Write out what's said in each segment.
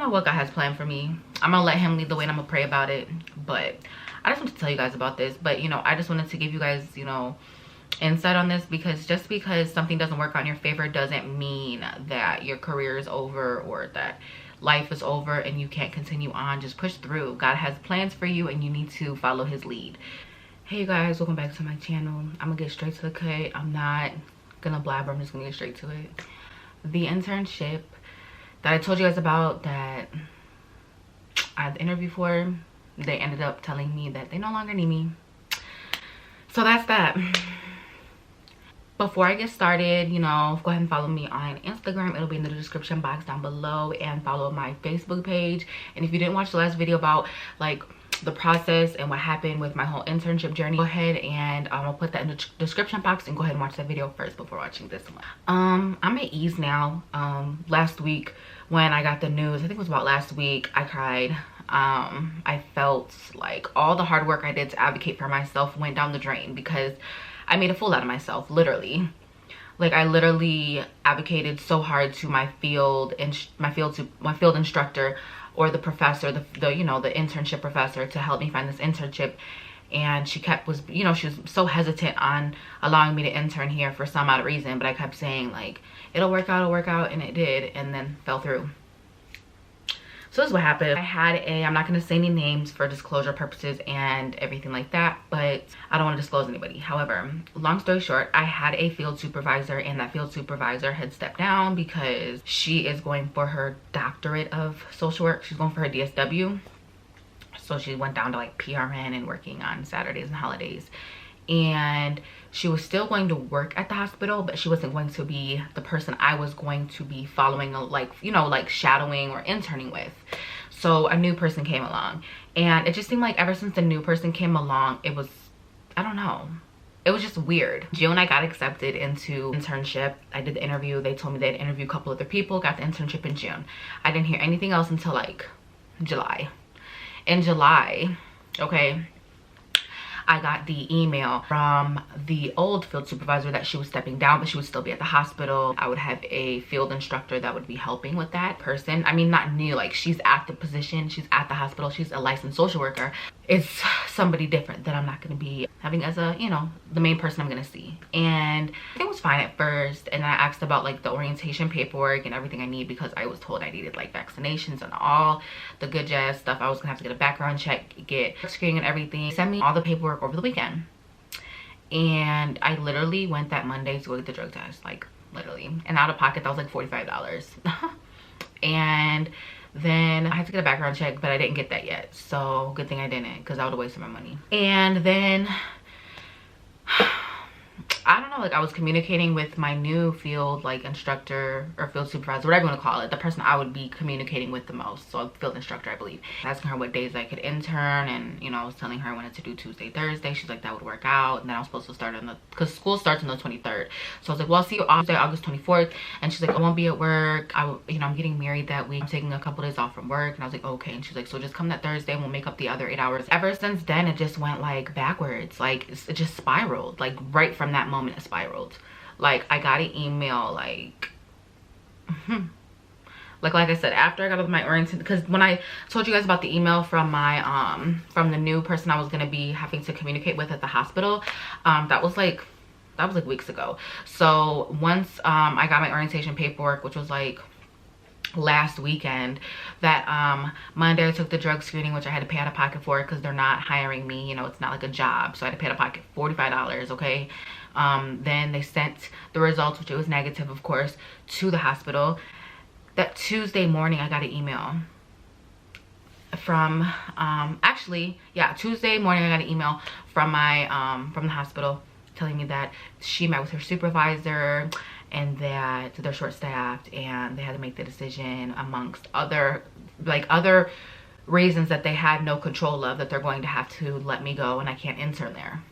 know what God has planned for me. I'm gonna let him lead the way and I'm gonna pray about it. But I just want to tell you guys about this. But you know, I just wanted to give you guys, you know, insight on this, because just because something doesn't work out in your favor doesn't mean that your career is over or that life is over and you can't continue on. Just push through. God has plans for you and you need to follow his lead. Hey you guys, welcome back to my channel. I'm gonna get straight to the cut. I'm not gonna blabber, I'm just gonna get straight to it. The internship that I told you guys about that I had the interview for, they ended up telling me that they no longer need me. So that's that. Before I get started, you know, go ahead and follow me on Instagram. It'll be in the description box down below, and follow my Facebook page. And if you didn't watch the last video about like the process and what happened with my whole internship journey, go ahead and I'll put that in the description box, and go ahead and watch that video first before watching this one. I'm at ease now. Last week when I got the news, I think it was about last week, I cried. I felt like all the hard work I did to advocate for myself went down the drain, because I made a fool out of myself, literally. Like, I literally advocated so hard to my field instructor, or the professor, the you know, the internship professor, to help me find this internship. And she was so hesitant on allowing me to intern here for some odd reason, but I kept saying like, it'll work out, and it did, and then fell through. So this is what happened. I had I'm not going to say any names for disclosure purposes and everything like that, but I don't want to disclose anybody. However, long story short, I had a field supervisor, and that field supervisor had stepped down because she is going for her doctorate of social work. She's going for her DSW. So she went down to like PRN and working on Saturdays and holidays. And she was still going to work at the hospital, but she wasn't going to be the person I was going to be following, like, you know, like shadowing or interning with. So a new person came along, and it just seemed like ever since the new person came along, it was, I don't know, it was just weird. June, I got accepted into internship. I did the interview. They told me they'd interview a couple other people, got the internship in June. I didn't hear anything else until like July. In July, okay, I got the email from the old field supervisor that she was stepping down, but she would still be at the hospital. I would have a field instructor that would be helping with that person. I mean, not new, like she's at the position, she's at the hospital, she's a licensed social worker. It's somebody different that I'm not going to be having as a, you know, the main person I'm going to see. And it was fine at first. And I asked about like the orientation paperwork and everything I need, because I was told I needed like vaccinations and all the good jazz stuff. I was gonna have to get a background check, get screening and everything. Send me all the paperwork over the weekend. And I literally went that Monday to go get the drug test, like literally. And out of pocket, that was like $45. And then I had to get a background check, but I didn't get that yet. So good thing I didn't, because I would have wasted my money. And then I don't know, like I was communicating with my new field like instructor or field supervisor, whatever you want to call it, the person I would be communicating with the most. So field instructor, I believe. Asking her what days I could intern, and you know, I was telling her I wanted to do Tuesday, Thursday. She's like, that would work out. And then I was supposed to start on because school starts on the 23rd. So I was like, well, I'll see you Tuesday, August 24th. And she's like, I won't be at work. You know, I'm getting married that week. I'm taking a couple days off from work. And I was like, okay. And she's like, so just come that Thursday and we'll make up the other 8 hours. Ever since then, it just went like backwards. Like it just spiraled. Like right from that moment, it spiraled. Like I got an email like like I said, after I got with my orientation, because when I told you guys about the email from my from the new person I was going to be having to communicate with at the hospital, that was like weeks ago. So once I got my orientation paperwork, which was like last weekend, that Monday I took the drug screening, which I had to pay out of pocket for, because they're not hiring me, you know, it's not like a job, so I had to pay out of pocket $45. Okay. Then they sent the results, which it was negative of course, to the hospital. That Tuesday morning I got an email from Tuesday morning I got an email from my from the hospital telling me that she met with her supervisor and that they're short-staffed and they had to make the decision amongst other reasons that they had no control of, that they're going to have to let me go and I can't intern there.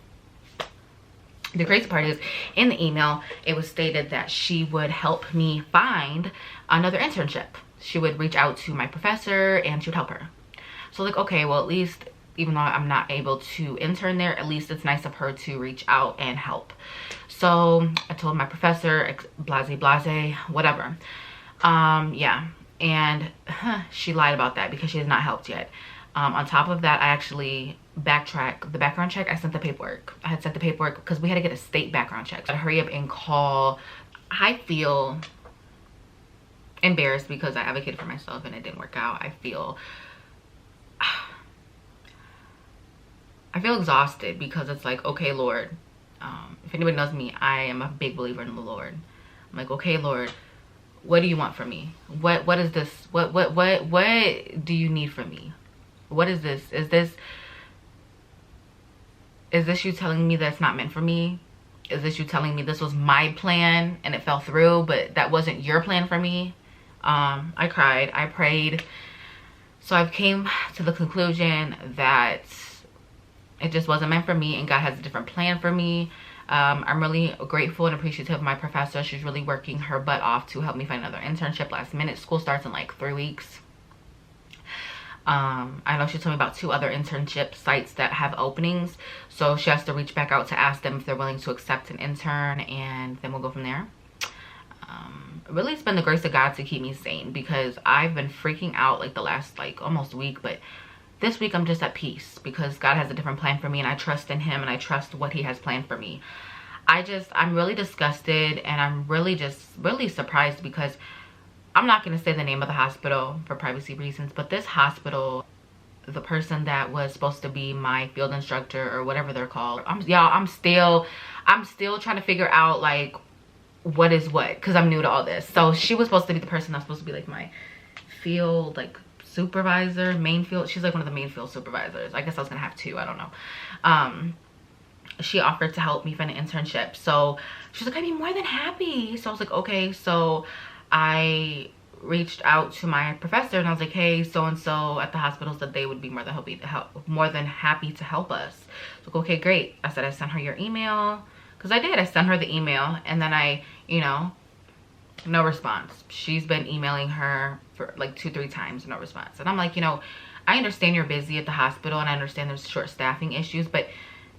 The crazy part is, in the email, it was stated that she would help me find another internship. She would reach out to my professor and she would help her. So like, okay, well, at least, even though I'm not able to intern there, at least it's nice of her to reach out and help. So I told my professor, blase, whatever. Yeah. and she lied about that because she has not helped yet. On top of that, I actually backtrack the background check. I sent the paperwork. I had sent the paperwork because we had to get a state background check. I had to hurry up and call. I feel embarrassed because I advocated for myself and it didn't work out. I feel exhausted because it's like, okay, Lord, if anybody knows me, I am a big believer in the Lord. I'm like, okay, Lord, what do you want from me? What is this? What do you need from me? What is this? Is this you telling me that's not meant for me? Is this you telling me this was my plan and it fell through, but that wasn't your plan for me? I cried, I prayed. So I've came to the conclusion that it just wasn't meant for me and God has a different plan for me. I'm really grateful and appreciative of my professor. She's really working her butt off to help me find another internship last minute. School starts in like 3 weeks. I know she told me about 2 other internship sites that have openings, so she has to reach back out to ask them if they're willing to accept an intern, and then we'll go from there. Really, it's been the grace of God to keep me sane because I've been freaking out like the last like almost week, but this week I'm just at peace because God has a different plan for me and I trust in him and I trust what he has planned for me. I'm really disgusted and I'm really surprised because I'm not going to say the name of the hospital for privacy reasons, but this hospital, the person that was supposed to be my field instructor or whatever they're called, I'm still trying to figure out like what is what because I'm new to all this. So she was supposed to be the person that's supposed to be like my field like supervisor, main field. She's like one of the main field supervisors. I guess I was gonna have 2, I don't know. She offered to help me find an internship, so she's like, I'd be more than happy. So I was like, okay. So I reached out to my professor and I was like, hey, so and so at the hospital said they would be more than happy to help us. So like, okay, great. I said I sent her your email because I sent her the email and then I, you know, no response. She's been emailing her for like 2-3 times, no response. And I'm like, you know, I understand you're busy at the hospital and I understand there's short staffing issues, but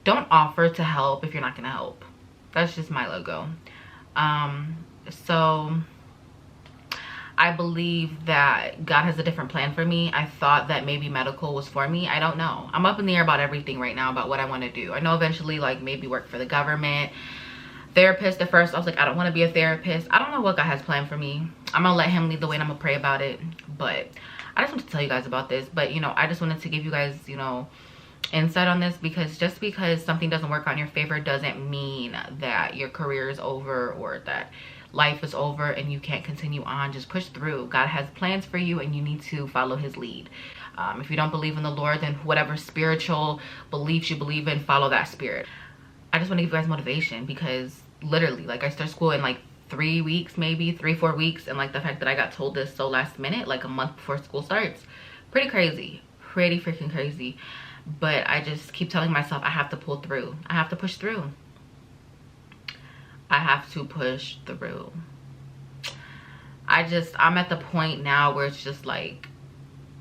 don't offer to help if you're not gonna help. That's just my logo. So I believe that God has a different plan for me. I thought that maybe medical was for me. I don't know. I'm up in the air about everything right now about what I want to do. I know eventually like maybe work for the government. Therapist at first, I was like, I don't want to be a therapist. I don't know what God has planned for me. I'm gonna let him lead the way and I'm gonna pray about it. But I just want to tell you guys about this. But you know, I just wanted to give you guys, you know, insight on this because just because something doesn't work out in your favor doesn't mean that your career is over or that life is over and you can't continue on. Just push through. God has plans for you and you need to follow his lead. If you don't believe in the Lord, then whatever spiritual beliefs you believe in, follow that spirit. I just want to give you guys motivation because literally, like, I start school in like 3 weeks, maybe 3-4 weeks, and like the fact that I got told this so last minute, like a month before school starts, pretty crazy, pretty freaking crazy. But I just keep telling myself I have to pull through. I have to push through. I have to push through. I'm at the point now where it's just like,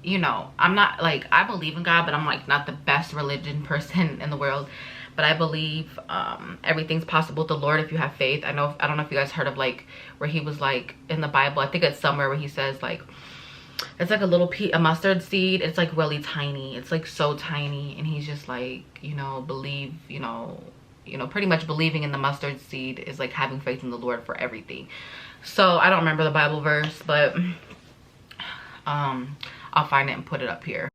you know, I'm not like, I believe in God, but I'm like not the best religion person in the world. But I believe everything's possible with the Lord if you have faith. I don't know if you guys heard of like where he was like in the Bible. I think it's somewhere where he says like, it's like a mustard seed. It's like really tiny. It's like so tiny. And he's just like, you know, believe, you know, pretty much believing in the mustard seed is like having faith in the Lord for everything. So I don't remember the Bible verse, but I'll find it and put it up here.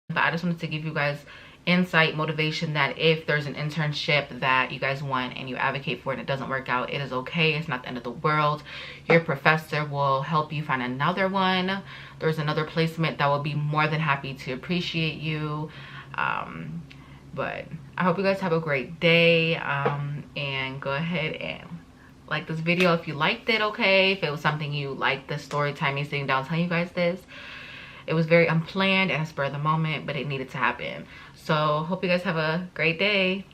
But I just wanted to give you guys insight, motivation, that if there's an internship that you guys want and you advocate for it and it doesn't work out, it is okay. It's not the end of the world. Your professor will help you find another one. There's another placement that will be more than happy to appreciate you. But I hope you guys have a great day, and go ahead and like this video if you liked it. Okay, if it was something you liked, the story time, me sitting down telling you guys this, it was very unplanned and a spur of the moment, but it needed to happen. So hope you guys have a great day.